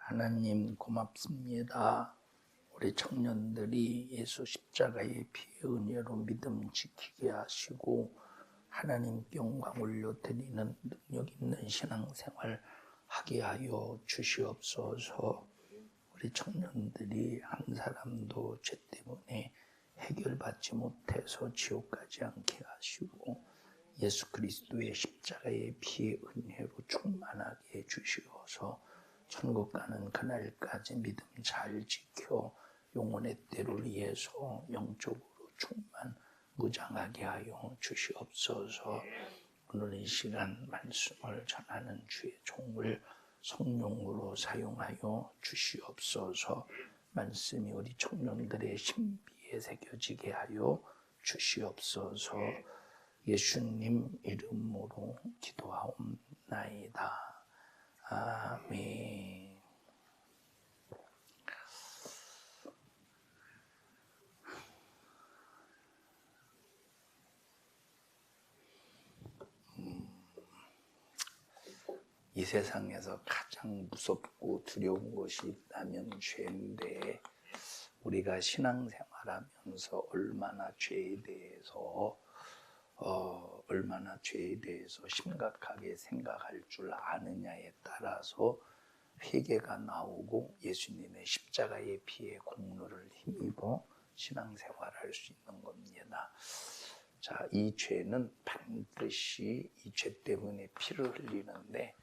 하나님 고맙습니다. 우리 청년들이 예수 십자가의 피의 은혜로 믿음 지키게 하시고 하나님께 영광 올려드리는 능력 있는 신앙생활 하게 하여 주시옵소서. 우리 청년들이 한 사람도 죄 때문에 해결받지 못해서 지옥 가지 않게 하시고 예수 그리스도의 십자가의 피의 은혜로 충만하게 해주시어서 천국 가는 그날까지 믿음 잘 지켜 영혼의 때를 위해서 영적으로 충만 무장하게 하여 주시옵소서. 오늘 이 시간 말씀을 전하는 주의 종을 성령으로 사용하여 주시옵소서. 말씀이 우리 청년들의 신비에 새겨지게 하여 주시옵소서. 예수님 이름으로 기도하옵나이다. 아멘. 이 세상에서 가장 무섭고 두려운 것이 있다면 죄인데 우리가 신앙생활하면서 얼마나 죄에 대해서 심각하게 생각할 줄 아느냐에 따라서 회개가 나오고 예수님의 십자가의 피의 공로를 힘입어 신앙생활할 수 있는 겁니다. 자, 이 죄는 반드시 이 죄 때문에 피를 흘리는데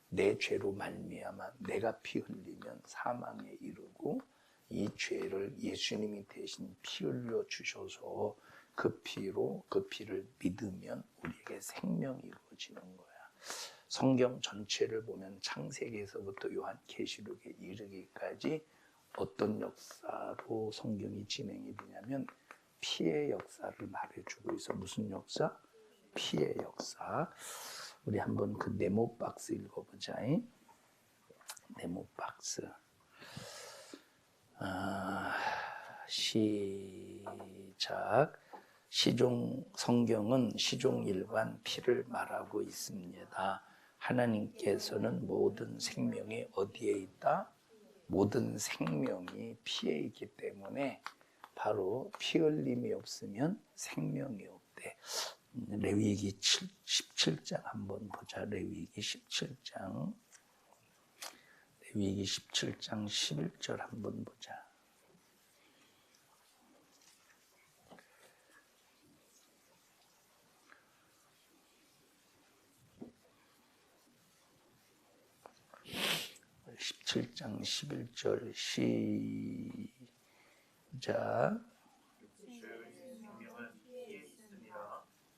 내 죄로 말미암아 내가 피 흘리면 사망에 이르고 이 죄를 예수님이 대신 피 흘려 주셔서 그 피를 믿으면 우리에게 생명이 이루어지는 거야. 성경 전체를 보면 창세기에서부터 요한계시록에 이르기까지 어떤 역사로 성경이 진행이 되냐면 피의 역사를 말해주고 있어. 무슨 역사? 피의 역사. 우리 한번 그 네모 박스 읽어보자. 네모 박스. 시작. 성경은 시종일관 피를 말하고 있습니다. 하나님께서는 모든 생명이 어디에 있다? 모든 생명이 피에 있기 때문에 바로 피 흘림이 없으면 생명이 없대. 레위기 17장 한번 보자. 레위기 17장 11절 한번 보자. 네. 17장 11절 시작.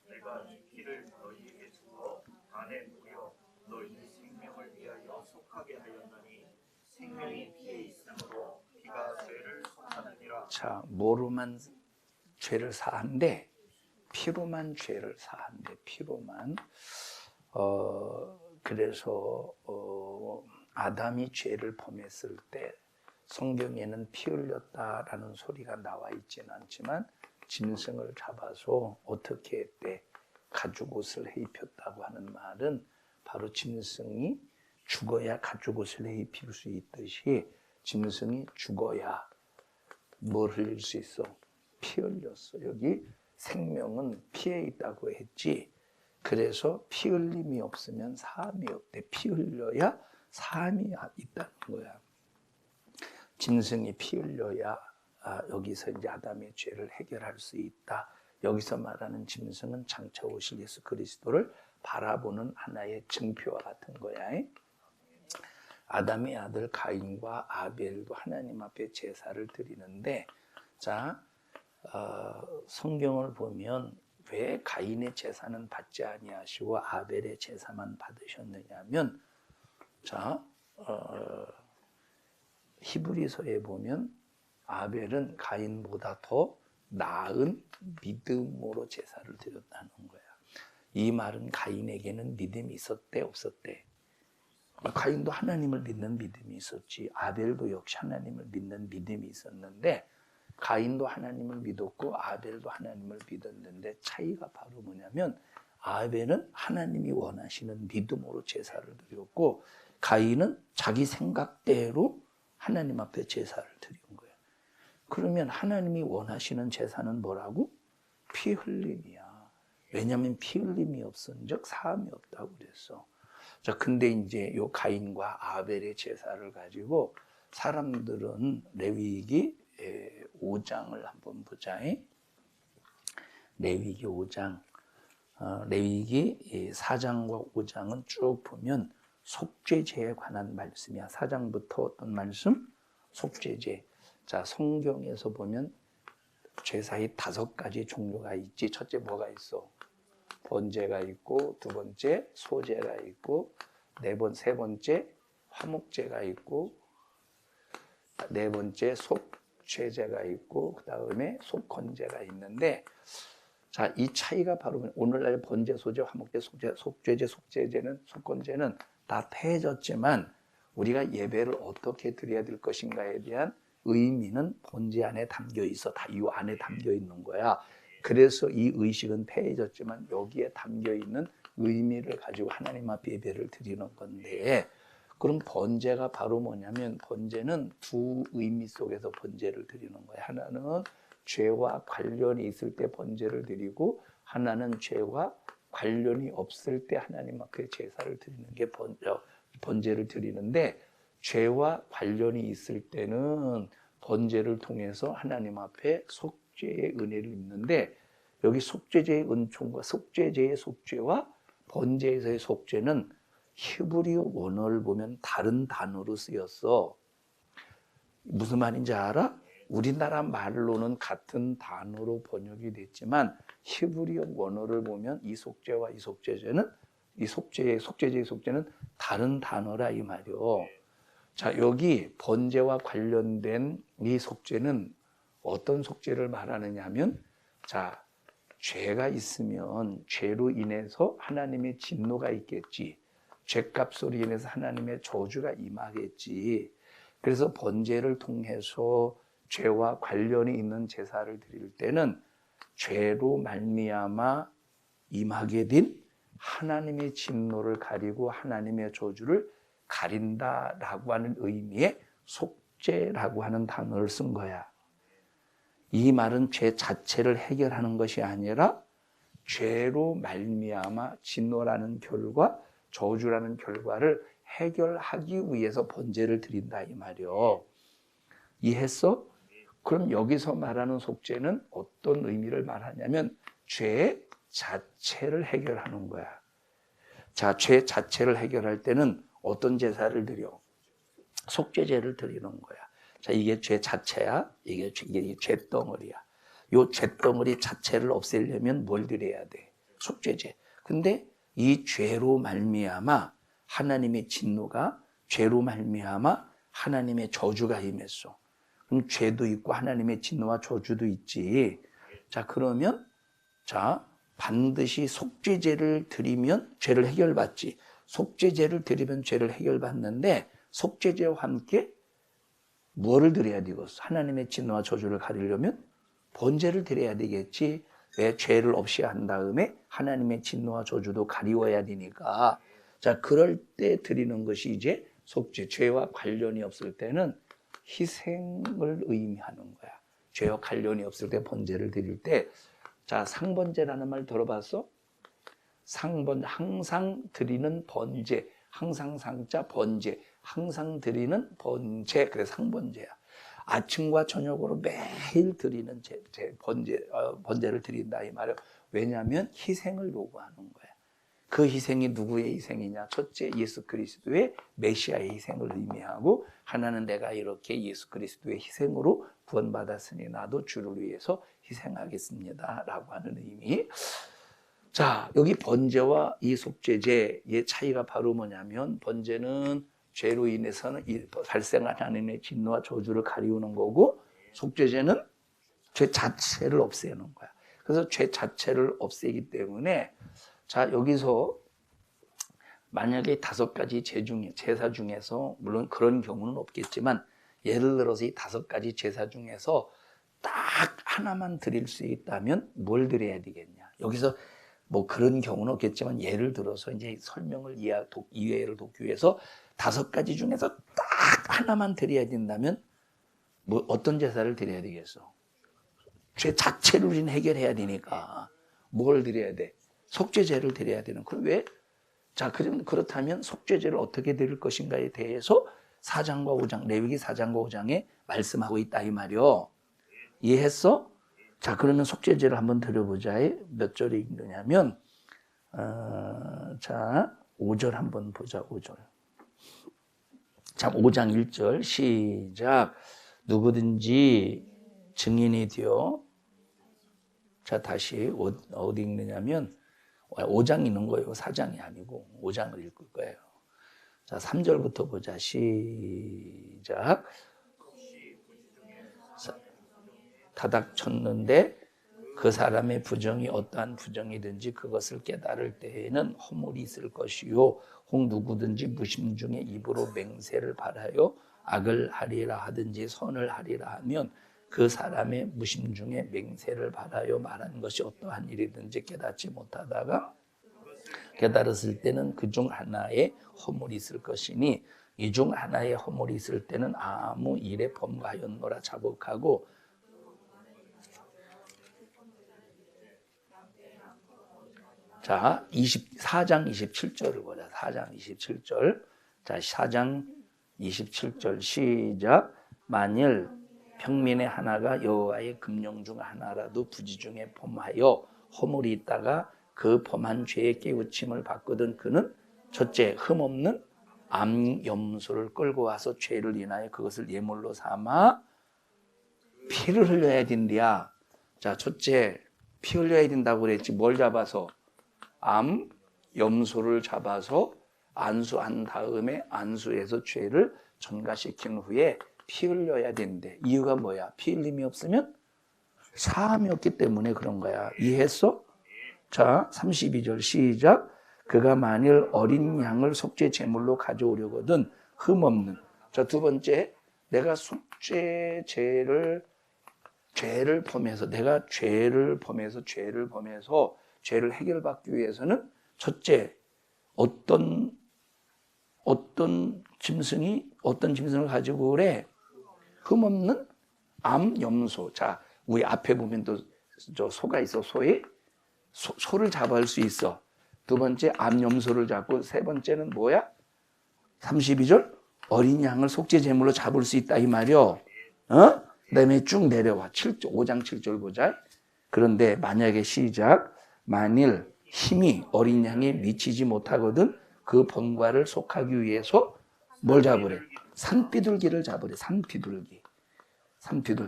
내가 이 피를 너희에게 주어 안에 묻여 너희 생명을 위하여 속하게 하였나니 생명이 피에 있으므로 피가 죄를 사하느니라. 자, 뭐로만 죄를 사한대? 피로만 죄를 사한대. 피로만. 그래서 아담이 죄를 범했을 때 성경에는 피 흘렸다라는 소리가 나와 있지는 않지만 짐승을 잡아서 어떻게 했대? 가죽옷을 해 입혔다고 하는 말은 바로 짐승이 죽어야 가죽옷을 해 입힐 수 있듯이 짐승이 죽어야 뭘 흘릴 수 있어? 피 흘렸어. 여기 생명은 피에 있다고 했지. 그래서 피 흘림이 없으면 사함이 없대. 피 흘려야 사함이 있다는 거야. 짐승이 피 흘려야 여기서 이제 아담의 죄를 해결할 수 있다. 여기서 말하는 짐승은 장차 오실 예수 그리스도를 바라보는 하나의 증표와 같은 거야. 아담의 아들 가인과 아벨도 하나님 앞에 제사를 드리는데, 자, 성경을 보면 왜 가인의 제사는 받지 아니하시고 아벨의 제사만 받으셨느냐면, 자, 히브리서에 보면 아벨은 가인보다 더 나은 믿음으로 제사를 드렸다는 거야. 이 말은 가인에게는 믿음이 있었대, 없었대? 가인도 하나님을 믿는 믿음이 있었지. 아벨도 역시 하나님을 믿는 믿음이 있었는데 가인도 하나님을 믿었고 아벨도 하나님을 믿었는데 차이가 바로 뭐냐면 아벨은 하나님이 원하시는 믿음으로 제사를 드렸고 가인은 자기 생각대로 하나님 앞에 제사를 드린 거예요. 그러면 하나님이 원하시는 제사는 뭐라고? 피 흘림이야. 왜냐하면 피 흘림이 없은즉 사함이 없다고 그랬어. 자, 근데 이제 요 가인과 아벨의 제사를 가지고 사람들은 레위기 5장을 한번 보자. 레위기 5장. 레위기 4장과 5장은 쭉 보면 속죄제에 관한 말씀이야. 4장부터 어떤 말씀? 속죄제. 자, 성경에서 보면 제사의 5가지 종류가 있지. 첫째 뭐가 있어? 번제가 있고, 두 번째 소제가 있고, 세 번째 화목제가 있고, 네 번째 속죄제가 있고, 그 다음에 속건제가 있는데, 자, 이 차이가 바로 오늘날 번제, 소제, 화목제, 속죄제, 속죄제는, 속건제는 다 폐해졌지만 우리가 예배를 어떻게 드려야 될 것인가에 대한 의미는 번제 안에 담겨 있어. 다 이 안에 담겨 있는 거야. 그래서 이 의식은 폐해졌지만 여기에 담겨 있는 의미를 가지고 하나님 앞에 예배를 드리는 건데, 그럼 번제가 바로 뭐냐면 번제는 두 의미 속에서 번제를 드리는 거야. 하나는 죄와 관련이 있을 때 번제를 드리고, 하나는 죄와 관련이 없을 때 하나님 앞에 제사를 드리는 게 번제를 드리는데, 죄와 관련이 있을 때는 번제를 통해서 하나님 앞에 속죄의 은혜를 입는데, 여기 속죄제의 은총과 속죄제의 속죄와 번제에서의 속죄는 히브리어 원어를 보면 다른 단어로 쓰였어. 무슨 말인지 알아? 우리나라 말로는 같은 단어로 번역이 됐지만 히브리어 원어를 보면 이 속죄와 이 속죄제는, 이 속죄제의 속죄는 다른 단어라 이 말이요. 자, 여기 번제와 관련된 이 속죄는 어떤 속죄를 말하느냐 하면, 자, 죄가 있으면 죄로 인해서 하나님의 진노가 있겠지. 죄값으로 인해서 하나님의 저주가 임하겠지. 그래서 번제를 통해서 죄와 관련이 있는 제사를 드릴 때는 죄로 말미암아 임하게 된 하나님의 진노를 가리고 하나님의 저주를 가린다라고 하는 의미의 속죄라고 하는 단어를 쓴 거야. 이 말은 죄 자체를 해결하는 것이 아니라 죄로 말미암아 진노라는 결과, 저주라는 결과를 해결하기 위해서 번제를 드린다 이 말이요. 이해했어? 그럼 여기서 말하는 속죄는 어떤 의미를 말하냐면 죄 자체를 해결하는 거야. 자, 죄 자체를 해결할 때는 어떤 제사를 드려? 속죄제를 드리는 거야. 자, 이게 죄 자체야. 이게 죄덩어리야. 요 죄덩어리 자체를 없애려면 뭘 드려야 돼? 속죄제. 근데 이 죄로 말미암아 하나님의 진노가, 죄로 말미암아 하나님의 저주가 임했어. 그럼 죄도 있고 하나님의 진노와 저주도 있지. 자, 그러면 자, 반드시 속죄제를 드리면 죄를 해결받지. 속죄제를 드리면 죄를 해결받는데, 속죄제와 함께 뭐를 드려야 되겠어? 하나님의 진노와 저주를 가리려면 번제를 드려야 되겠지. 왜? 죄를 없이 한 다음에 하나님의 진노와 저주도 가리워야 되니까. 자, 그럴 때 드리는 것이 이제 속죄. 죄와 관련이 없을 때는 희생을 의미하는 거야. 죄와 관련이 없을 때 번제를 드릴 때, 자, 상번제라는 말 들어봤어? 항상 드리는 번제, 항상 상자 번제, 항상 드리는 번제, 그래서 상번제야. 아침과 저녁으로 매일 드리는 번제를 드린다 이 말이야. 왜냐하면 희생을 요구하는 거야. 그 희생이 누구의 희생이냐? 첫째, 예수 그리스도의 메시아의 희생을 의미하고, 하나는 내가 이렇게 예수 그리스도의 희생으로 구원받았으니 나도 주를 위해서 희생하겠습니다 라고 하는 의미. 자, 여기 번제와 이 속죄제의 차이가 바로 뭐냐면, 번제는 죄로 인해서는 발생한 하나님의 진노와 저주를 가리우는 거고, 속죄제는 죄 자체를 없애는 거야. 그래서 죄 자체를 없애기 때문에, 자, 여기서 만약에 5가지 제사 중에서, 물론 그런 경우는 없겠지만, 예를 들어서 이 5가지 제사 중에서 딱 하나만 드릴 수 있다면 뭘 드려야 되겠냐? 여기서 뭐 그런 경우는 없겠지만 예를 들어서 이제 설명을 이해를 돕기 위해서 5가지 중에서 딱 하나만 드려야 된다면 뭐 어떤 제사를 드려야 되겠어? 죄 자체를 우리는 해결해야 되니까 뭘 드려야 돼? 속죄제를 드려야 되는. 그럼 왜? 자, 그렇다면 속죄제를 어떻게 드릴 것인가에 대해서 4장과 5장, 레위기 4장과 5장에 말씀하고 있다 이 말이요. 이해했어? 자, 그러면 속죄제를 한번 들어보자. 몇 절에 읽느냐면 자, 5절 한번 보자. 5절. 자, 5장 1절 시작. 누구든지 증인이 되어, 자, 다시 어디 읽느냐면 5장 있는 거예요. 4장이 아니고 5장을 읽을 거예요. 자, 3절부터 보자. 시작. 타닥쳤는데 그 사람의 부정이 어떠한 부정이든지 그것을 깨달을 때에는 허물이 있을 것이요, 혹 누구든지 무심 중에 입으로 맹세를 바라여 악을 하리라 하든지 선을 하리라 하면 그 사람의 무심 중에 맹세를 바라여 말한 것이 어떠한 일이든지 깨닫지 못하다가 깨달았을 때는 그 중 하나의 허물이 있을 것이니 이 중 하나의 허물이 있을 때는 아무 일에 범하였노라 자복하고. 자, 4장 27절을 보자. 4장 27절. 자, 4장 27절 시작. 만일 평민의 하나가 여호와의 금령 중 하나라도 부지 중에 범하여 허물이 있다가 그 범한 죄의 깨우침을 받거든 그는 첫째 흠없는 암염소를 끌고 와서 죄를 인하여 그것을 예물로 삼아 피를 흘려야 된대야. 자, 첫째 피 흘려야 된다고 그랬지. 뭘 잡아서? 암염소를 잡아서 안수한 다음에 안수해서 죄를 전가시킨 후에 피 흘려야 된대. 이유가 뭐야? 피 흘림이 없으면 사함이 없기 때문에 그런 거야. 이해했어? 자, 32절 시작. 그가 만일 어린 양을 속죄 제물로 가져오려거든 흠없는. 자, 두 번째, 내가 죄를 범해서 내가 죄를 범해서 죄를 해결받기 위해서는 첫째 어떤 짐승을 가지고 그래? 흠없는 암염소. 자, 우리 앞에 보면 또 저 소가 있어. 소를 잡아올 수 있어. 두 번째 암염소를 잡고, 세 번째는 뭐야? 32절 어린 양을 속죄 제물로 잡을 수 있다 이 말이요. 그다음에 쭉 내려와. 5장 7절 보자. 그런데 만약에 시작. 만일 힘이 어린 양에 미치지 못하거든 그 번과를 속하기 위해서 뭘 잡으래? 산비둘기를 잡으래. 산비둘기.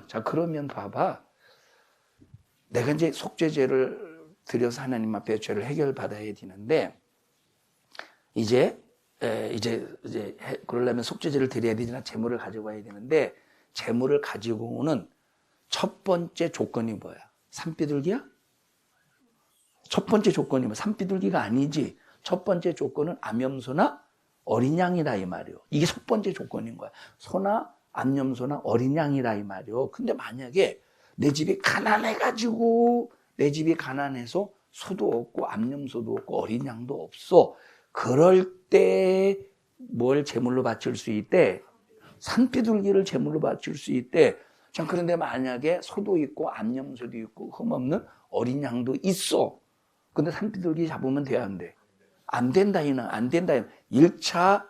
자, 그러면 봐봐. 내가 이제 속죄제를 드려서 하나님 앞에 죄를 해결받아야 되는데, 이제 그러려면 속죄제를 드려야 되잖아. 제물을 가지고 와야 되는데, 제물을 가지고 오는 첫 번째 조건이 뭐야? 산비둘기야? 첫 번째 조건이 뭐 산비둘기가 아니지. 첫 번째 조건은 암염소나 어린 양이라 이 말이요. 이게 첫 번째 조건인 거야. 소나 암염소나 어린 양이라 이 말이요. 근데 만약에 내 집이 가난해가지고, 내 집이 가난해서 소도 없고 암염소도 없고 어린 양도 없어. 그럴 때 뭘 제물로 바칠 수 있대? 산비둘기를 제물로 바칠 수 있대. 자, 그런데 만약에 소도 있고 암염소도 있고 흠없는 어린 양도 있어. 근데 산비둘기 잡으면 돼, 안 돼? 안 된다, 이는 안 된다. 1차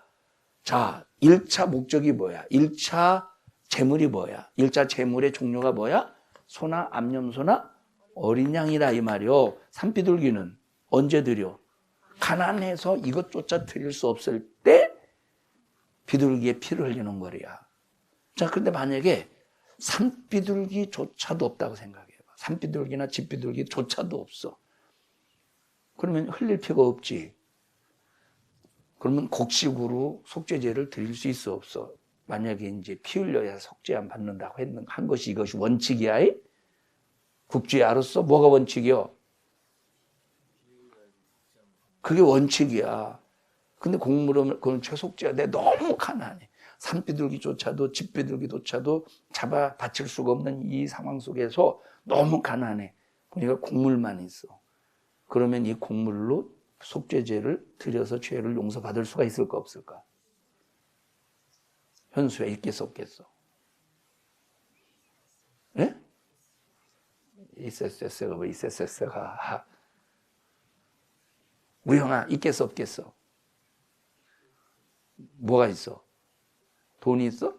목적이 뭐야? 1차 제물이 뭐야? 1차 제물의 종류가 뭐야? 소나 암염소나 어린 양이라 이 말이요. 산비둘기는 언제 드려? 가난해서 이것조차 드릴 수 없을 때 비둘기에 피를 흘리는 거야. 자, 그런데 만약에 산비둘기조차도 없다고 생각해봐. 산비둘기나 집비둘기조차도 없어. 그러면 흘릴 피가 없지. 그러면 곡식으로 속죄제를 드릴 수 있어, 없어? 만약에 이제 피 흘려야 속죄 안 받는다고 한 것이 이것이 원칙이야? 국주의 알았어? 뭐가 원칙이야? 그게 원칙이야. 근데 그건 최속죄야. 내가 너무 가난해. 산비둘기조차도 집비둘기조차도 잡아 바칠 수가 없는 이 상황 속에서 너무 가난해. 그러니까 곡물만 있어. 그러면 이 곡물로 속죄제를 드려서 죄를 용서받을 수가 있을까 없을까? 현수야 있겠어 없겠어? 예? 있었어가 뭐 있었어가 우영아 있겠어 없겠어? 뭐가 있어? 돈이 있어?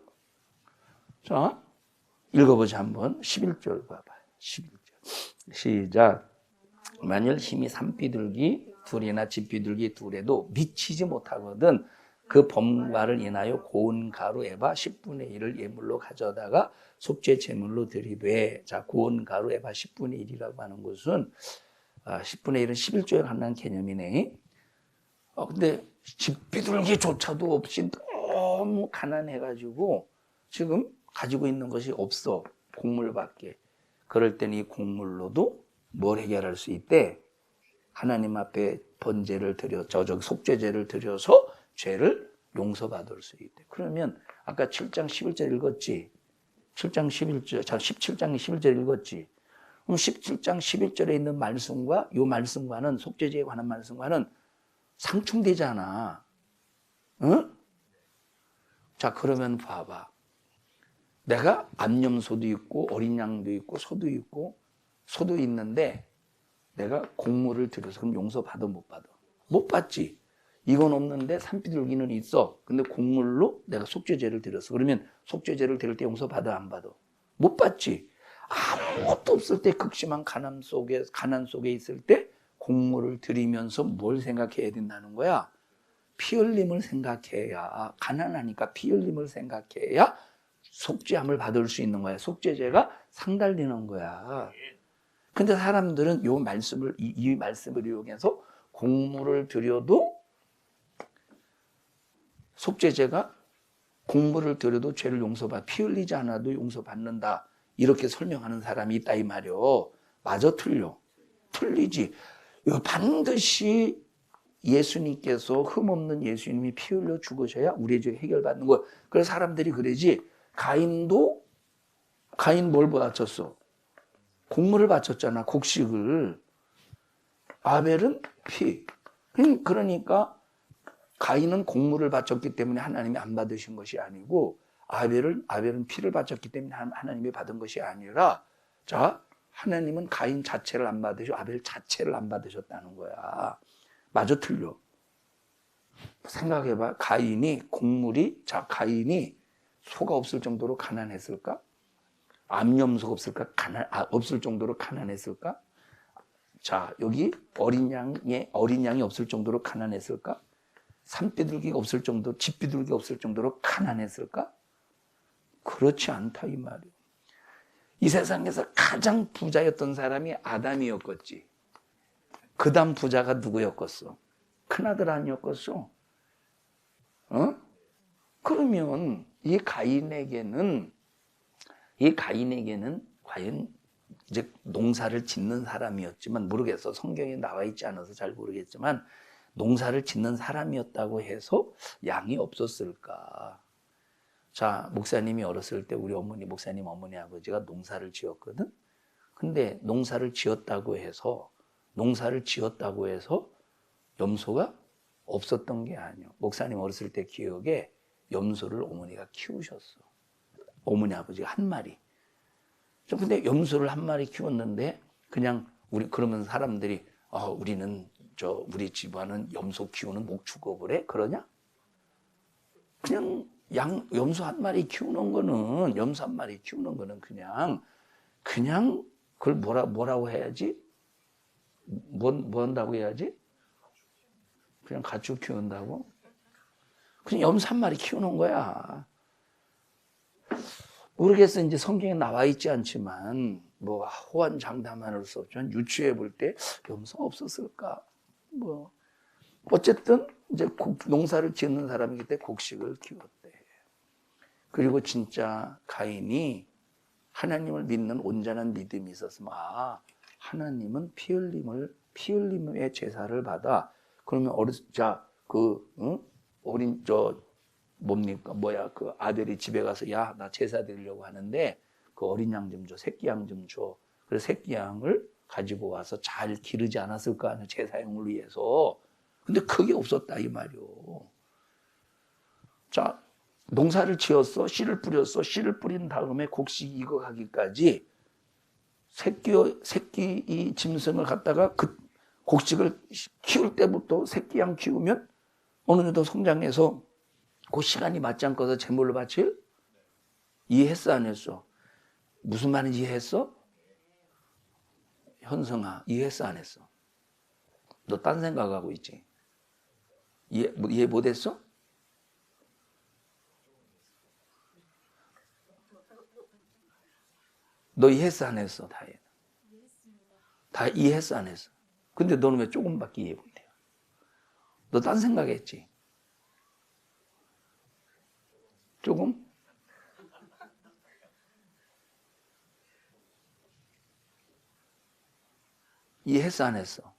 자 읽어보자 한번 11절 봐봐 11절 시작 만일 힘이 산비둘기 둘이나 집비둘기 둘에도 미치지 못하거든 그 범과를 인하여 고운 가루 에바 10분의 1을 예물로 가져다가 속죄 제물로 드리되 자 고운 가루 에바 10분의 1이라고 하는 것은 10분의 1은 11조에 관한 개념이네. 근데 집비둘기조차도 없이 너무 가난해가지고 지금 가지고 있는 것이 없어 곡물밖에. 그럴 때는 이 곡물로도 뭘 해결할 수 있대? 하나님 앞에 번제를 드려 속죄제를 드려서 죄를 용서받을 수 있대. 그러면 아까 7장 11절 읽었지? 7장 11절, 17장 11절 읽었지? 그럼 17장 11절에 있는 말씀과 이 말씀과는 속죄제에 관한 말씀과는 상충되잖아. 응? 자, 그러면 봐봐. 내가 암염소도 있고 어린 양도 있고 소도 있는데 내가 곡물을 들여서 그럼 용서받아 못 받아? 못 받지. 이건 없는데 산비둘기는 있어. 근데 곡물로 내가 속죄제를 드렸어. 그러면 속죄제를 드릴 때 용서받아 안 받아? 못 받지. 아무것도 없을 때 극심한 가난 속에 있을 때 곡물을 드리면서 뭘 생각해야 된다는 거야? 피 흘림을 생각해야 가난하니까 피 흘림을 생각해야 속죄함을 받을 수 있는 거야. 속죄제가 상달되는 거야. 근데 사람들은 이 말씀을 이용해서 곡물을 드려도 속죄제가 곡물을 드려도 죄를 피 흘리지 않아도 용서받는다. 이렇게 설명하는 사람이 있다 이 말이요. 맞아 틀려? 틀리지. 이거 반드시 예수님께서 흠없는 예수님이 피 흘려 죽으셔야 우리의 죄가 해결받는 거예요. 그래서 사람들이 그러지. 가인 뭘 바쳤어? 곡물을 바쳤잖아. 곡식을. 아벨은 피. 그러니까 가인은 곡물을 바쳤기 때문에 하나님이 안 받으신 것이 아니고 아벨은 피를 바쳤기 때문에 하나님이 받은 것이 아니라 자 하나님은 가인 자체를 안 받으시고 아벨 자체를 안 받으셨다는 거야. 맞아 틀려? 생각해봐. 가인이 소가 없을 정도로 가난했을까? 암염소가 없을 정도로 가난했을까? 자, 여기 어린 양이 없을 정도로 가난했을까? 산비둘기가 없을 정도, 집비둘기가 없을 정도로 가난했을까? 그렇지 않다 이 말이에요. 이 세상에서 가장 부자였던 사람이 아담이었겠지. 그 다음 부자가 누구였겠어? 큰아들 아니었겠어? 그러면 이 가인에게는 과연 이제 농사를 짓는 사람이었지만 모르겠어. 성경에 나와 있지 않아서 잘 모르겠지만 농사를 짓는 사람이었다고 해서 양이 없었을까? 자, 목사님이 어렸을 때 우리 목사님 어머니 아버지가 농사를 지었거든. 근데 농사를 지었다고 해서 염소가 없었던 게 아니야. 목사님 어렸을 때 기억에 염소를 어머니가 키우셨어. 어머니 아버지가 한 마리. 근데 염소를 한 마리 키웠는데 그냥 그러면 사람들이 우리 집안은 염소 키우는 목축업을 해? 그러냐? 그냥 염소 한 마리 키우는 거는 그냥 그걸 뭐라고 해야지? 뭐 한다고 해야지? 그냥 가축 키운다고? 그냥 염소 한 마리 키우는 거야. 모르겠어. 이제 성경에 나와 있지 않지만 뭐 호언장담할 수 없지만 유추해 볼 때 염소가 없었을까? 뭐 어쨌든 이제 농사를 짓는 사람이기 때문에 곡식을 키웠대. 그리고 진짜 가인이 하나님을 믿는 온전한 믿음이 있었으면 하나님은 피 흘림의 제사를 받아. 그러면 그 아들이 집에 가서 나 제사 드리려고 하는데 그 어린 양 좀 줘, 새끼 양 좀 줘. 그래서 새끼 양을 가지고 와서 잘 기르지 않았을 거 아니에요. 제사용을 위해서. 근데 그게 없었다 이 말이요. 자, 농사를 지었어. 씨를 뿌렸어. 씨를 뿌린 다음에 곡식이 익어가기까지 새끼 이 짐승을 갖다가 그 곡식을 키울 때부터 새끼양 키우면 어느 정도 성장해서 그 시간이 맞지 않고서 제물로 바칠? 이해했어 안 했어? 무슨 말인지 이해했어? 현성아 이해했어 안 했어? 너 딴 생각하고 있지? 이해 못했어? 너 이해했어 안 했어? 다 이해했어 안 했어? 근데 너는 왜 조금밖에 이해 못해요? 너 딴 생각했지? 조금? 이해했어 안 했어?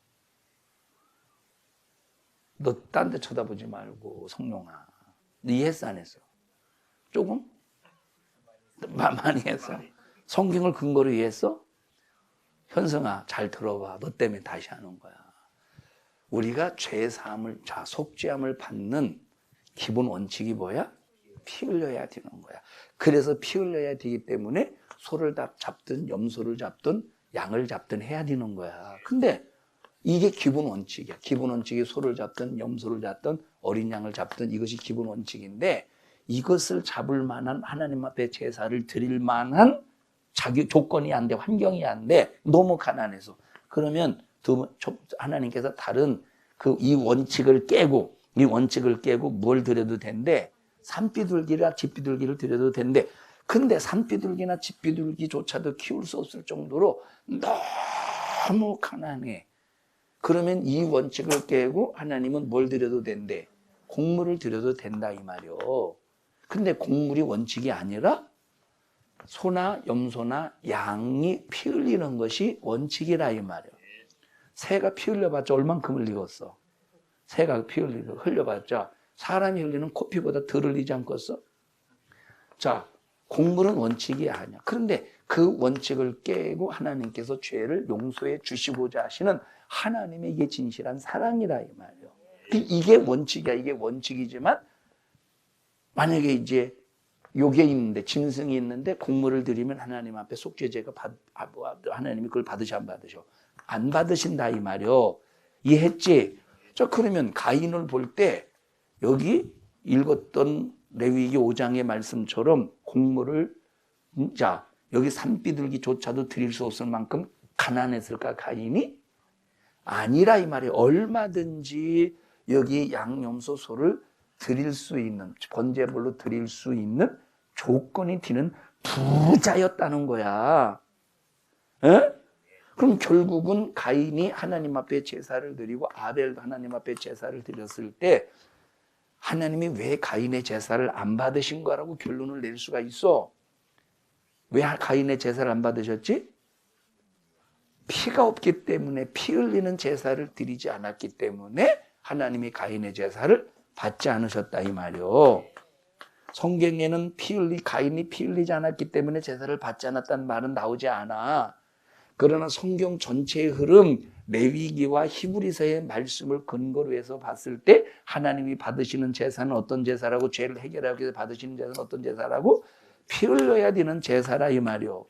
너 딴 데 쳐다보지 말고 성룡아 너 이해했어 안 했어? 조금? 많이 했어? 성경을 근거로 이해했어? 현성아 잘 들어봐. 너 때문에 다시 하는 거야. 우리가 죄사함을 속죄함을 받는 기본 원칙이 뭐야? 피 흘려야 되는 거야. 그래서 피 흘려야 되기 때문에 소를 잡든 염소를 잡든 양을 잡든 해야 되는 거야. 근데 이게 기본 원칙이야. 기본 원칙이 소를 잡든 염소를 잡든 어린 양을 잡든 이것이 기본 원칙인데 이것을 잡을 만한 하나님 앞에 제사를 드릴 만한 자기 조건이 안 돼, 환경이 안 돼, 너무 가난해서. 그러면 하나님께서 다른 이 원칙을 깨고 뭘 드려도 된대? 산비둘기나 집비둘기를 드려도 된대. 근데 산비둘기나 집비둘기조차도 키울 수 없을 정도로 너무 가난해. 그러면 이 원칙을 깨고 하나님은 뭘 드려도 된대? 곡물을 드려도 된다 이 말이요. 근데 곡물이 원칙이 아니라 소나 염소나 양이 피 흘리는 것이 원칙이라 이 말이에요. 새가 피 흘려봤자 얼만큼 흘리겠어? 새가 피 흘려봤자 사람이 흘리는 코피보다 덜 흘리지 않겠어? 자, 곡물은 원칙이 아니야. 그런데 그 원칙을 깨고 하나님께서 죄를 용서해 주시고자 하시는 하나님의 이게 진실한 사랑이라 이 말이에요. 이게 원칙이야. 이게 원칙이지만 만약에 이제 요게 있는데 짐승이 있는데 곡물을 드리면 하나님 앞에 속죄제가 하나님이 그걸 받으셔 안 받으셔? 안 받으신다 이 말이요. 이해했지? 자 그러면 가인을 볼 때 여기 읽었던 레위기 5장의 말씀처럼 곡물을 자 여기 산비둘기조차도 드릴 수 없을 만큼 가난했을까 가인이? 아니라 이 말이에요. 얼마든지 여기 양염소 소를 드릴 수 있는 번제물로 드릴 수 있는 조건이 되는 부자였다는 거야. 에? 그럼 결국은 가인이 하나님 앞에 제사를 드리고 아벨도 하나님 앞에 제사를 드렸을 때 하나님이 왜 가인의 제사를 안 받으신 거라고 결론을 낼 수가 있어. 왜 가인의 제사를 안 받으셨지? 피가 없기 때문에 피 흘리는 제사를 드리지 않았기 때문에 하나님이 가인의 제사를 받지 않으셨다 이 말이요. 성경에는 가인이 피 흘리지 않았기 때문에 제사를 받지 않았다는 말은 나오지 않아. 그러나 성경 전체의 흐름, 레위기와 히브리서의 말씀을 근거로 해서 봤을 때 하나님이 받으시는 제사는 어떤 제사라고, 죄를 해결하기 위해서 받으시는 제사는 어떤 제사라고? 피 흘려야 되는 제사라 이 말이요.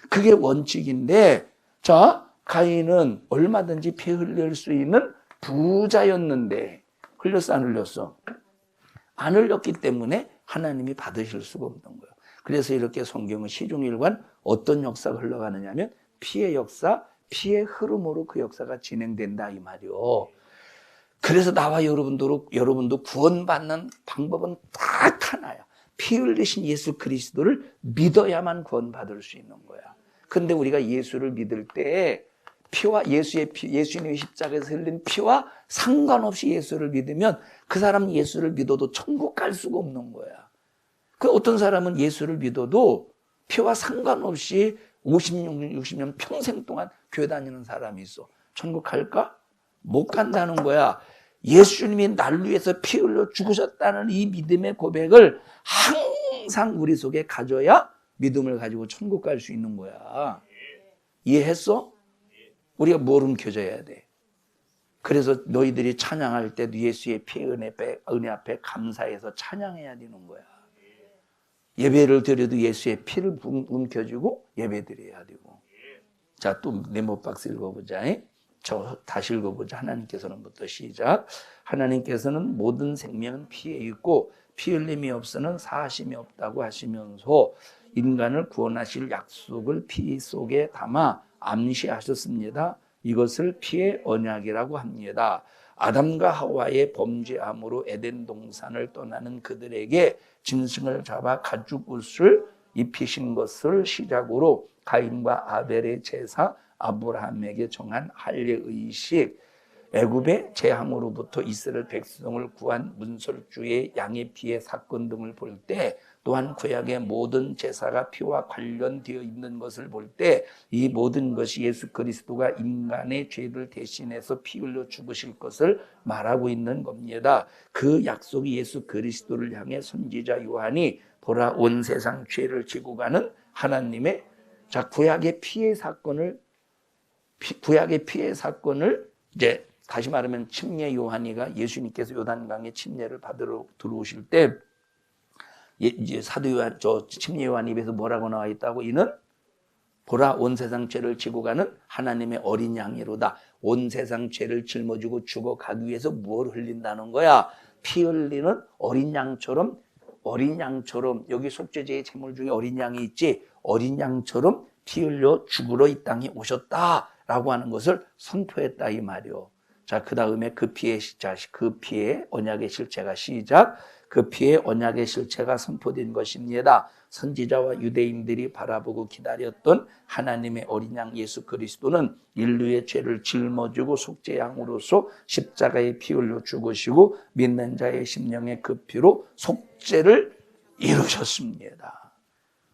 그게 원칙인데 자 가인은 얼마든지 피 흘릴 수 있는 부자였는데 흘렸어 안 흘렸어? 안 흘렸기 때문에 하나님이 받으실 수가 없는 거예요. 그래서 이렇게 성경은 시종일관 어떤 역사가 흘러가느냐 하면 피의 역사, 피의 흐름으로 그 역사가 진행된다 이 말이요. 그래서 나와 여러분도 구원받는 방법은 딱 하나야. 피 흘리신 예수 그리스도를 믿어야만 구원받을 수 있는 거야. 근데 우리가 예수를 믿을 때 피와 예수님의 십자가에서 흘린 피와 상관없이 예수를 믿으면 그 사람 예수를 믿어도 천국 갈 수가 없는 거야. 그 어떤 사람은 예수를 믿어도 피와 상관없이 50년, 60년 평생 동안 교회 다니는 사람이 있어. 천국 갈까? 못 간다는 거야. 예수님이 날 위해서 피 흘려 죽으셨다는 이 믿음의 고백을 항상 우리 속에 가져야 믿음을 가지고 천국 갈 수 있는 거야. 이해했어? 우리가 뭘 움켜줘야 돼? 그래서 너희들이 찬양할 때도 예수의 피 은혜 앞에 감사해서 찬양해야 되는 거야. 예배를 드려도 예수의 피를 움켜주고 예배 드려야 되고. 자, 또 네모박스 읽어보자. 저 다시 읽어보자. 하나님께서는부터 시작. 하나님께서는 모든 생명은 피에 있고 피 흘림이 없으면 사하심이 없다고 하시면서 인간을 구원하실 약속을 피 속에 담아 암시하셨습니다. 이것을 피의 언약이라고 합니다. 아담과 하와의 범죄함으로 에덴 동산을 떠나는 그들에게 짐승을 잡아 가죽옷을 입히신 것을 시작으로 가인과 아벨의 제사, 아브라함에게 정한 할례 의식, 애굽의 재앙으로부터 이스라엘 백성을 구한 문설주의 양의 피의 사건 등을 볼 때, 또한 구약의 모든 제사가 피와 관련되어 있는 것을 볼 때 이 모든 것이 예수 그리스도가 인간의 죄를 대신해서 피 흘려 죽으실 것을 말하고 있는 겁니다. 그 약속이 예수 그리스도를 향해 선지자 요한이 보라 온 세상 죄를 지고 가는 하나님의 구약의 피의 사건을 이제 다시 말하면 침례 요한이가 예수님께서 요단강에 침례를 받으러 들어오실 때 이제 사도 요한, 침례 요한 입에서 뭐라고 나와 있다고? 이는 보라 온 세상 죄를 지고 가는 하나님의 어린 양이로다. 온 세상 죄를 짊어지고 죽어가기 위해서 뭘 흘린다는 거야? 피 흘리는 어린 양처럼 여기 속죄제의 제물 중에 어린 양이 있지, 어린 양처럼 피 흘려 죽으러 이 땅에 오셨다라고 하는 것을 선포했다 이 말이요. 자, 그 다음에 그 피의 언약의 실체가 시작. 그 피의 언약의 실체가 선포된 것입니다. 선지자와 유대인들이 바라보고 기다렸던 하나님의 어린 양 예수 그리스도는 인류의 죄를 짊어지고 속죄양으로서 십자가에 피 흘려 죽으시고 믿는 자의 심령의 그 피로 속죄를 이루셨습니다.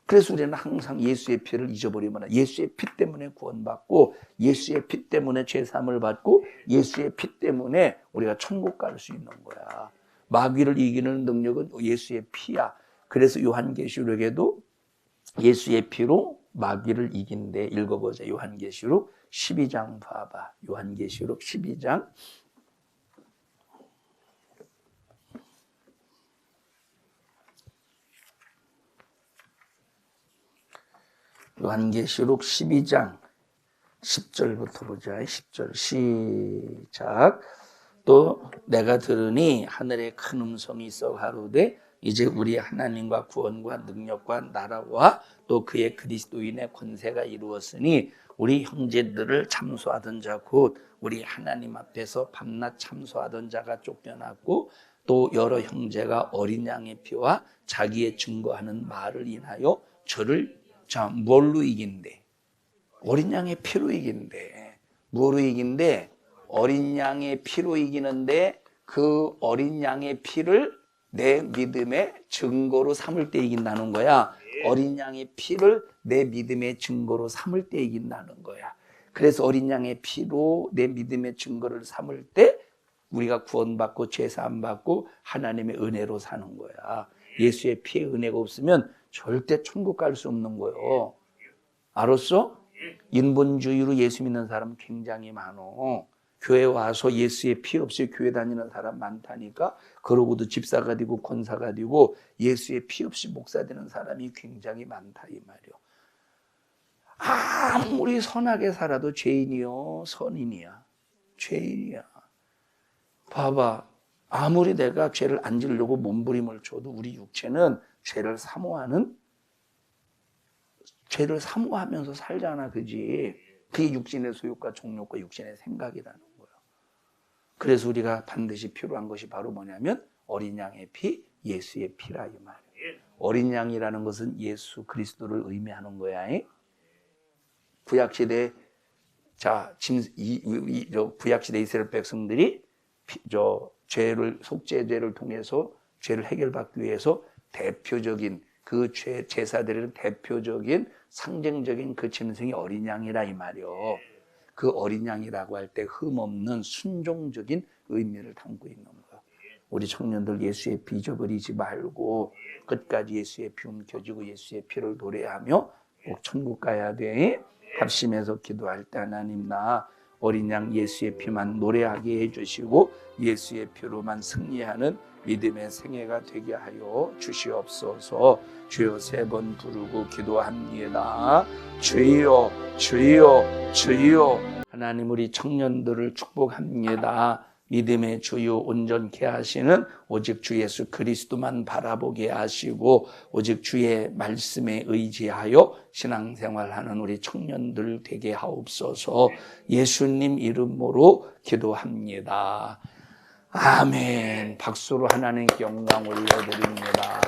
그래서 우리는 항상 예수의 피를 잊어버리면 안 돼. 예수의 피 때문에 구원받고 예수의 피 때문에 죄사함을 받고 예수의 피 때문에 우리가 천국 갈 수 있는 거야. 마귀를 이기는 능력은 예수의 피야. 그래서 요한계시록에도 예수의 피로 마귀를 이긴대. 읽어보자. 요한계시록 12장 봐봐. 요한계시록 12장. 요한계시록 12장 10절부터 보자. 10절 시작. 또 내가 들으니 하늘에 큰 음성이 있어 가로되 이제 우리 하나님과 구원과 능력과 나라와 또 그의 그리스도인의 권세가 이루었으니 우리 형제들을 참소하던 자 곧 우리 하나님 앞에서 밤낮 참소하던 자가 쫓겨났고 또 여러 형제가 어린 양의 피와 자기의 증거하는 말을 인하여 저를 뭘로 이긴대? 어린 양의 피로 이긴대. 뭐로 이긴대? 어린 양의 피로 이기는데 그 어린 양의 피를 내 믿음의 증거로 삼을 때 이긴다는 거야. 어린 양의 피를 내 믿음의 증거로 삼을 때 이긴다는 거야. 그래서 어린 양의 피로 내 믿음의 증거를 삼을 때 우리가 구원받고 죄사함 받고 하나님의 은혜로 사는 거야. 예수의 피의 은혜가 없으면 절대 천국 갈 수 없는 거예요. 알았어? 인본주의로 예수 믿는 사람 굉장히 많어. 교회 와서 예수의 피 없이 교회 다니는 사람 많다니까. 그러고도 집사가 되고 권사가 되고 예수의 피 없이 목사 되는 사람이 굉장히 많다 이 말이요. 아무리 선하게 살아도 죄인이요 선인이야. 죄인이야. 봐봐. 아무리 내가 죄를 안 지으려고 몸부림을 쳐도 우리 육체는 죄를 사모하면서 살잖아. 그지? 그게 육신의 소욕과 정욕과 육신의 생각이라는 거야. 그래서 우리가 반드시 필요한 것이 바로 뭐냐면 어린 양의 피, 예수의 피라 이 말이야. 어린 양이라는 것은 예수 그리스도를 의미하는 거야. 구약시대 구약시대 이스라엘 백성들이 속죄제를 통해서 죄를 해결받기 위해서 대표적인 그 제사드리는 대표적인 상징적인 그 짐승이 어린 양이라 이 말이요. 그 어린 양이라고 할 때 흠없는 순종적인 의미를 담고 있는 거야. 우리 청년들 예수의 피 잊어버리지 말고 끝까지 예수의 피 움켜쥐고 예수의 피를 노래하며 꼭 천국 가야 돼. 합심해서 기도할 때 하나님 나 어린 양 예수의 피만 노래하게 해주시고 예수의 피로만 승리하는 믿음의 생애가 되게 하여 주시옵소서. 주여 3번 부르고 기도합니다. 주여 주여 주여. 하나님 우리 청년들을 축복합니다. 믿음의 주요 온전케 하시는 오직 주 예수 그리스도만 바라보게 하시고 오직 주의 말씀에 의지하여 신앙생활하는 우리 청년들 되게 하옵소서. 예수님 이름으로 기도합니다. 아멘. 박수로 하나님께 영광 올려드립니다.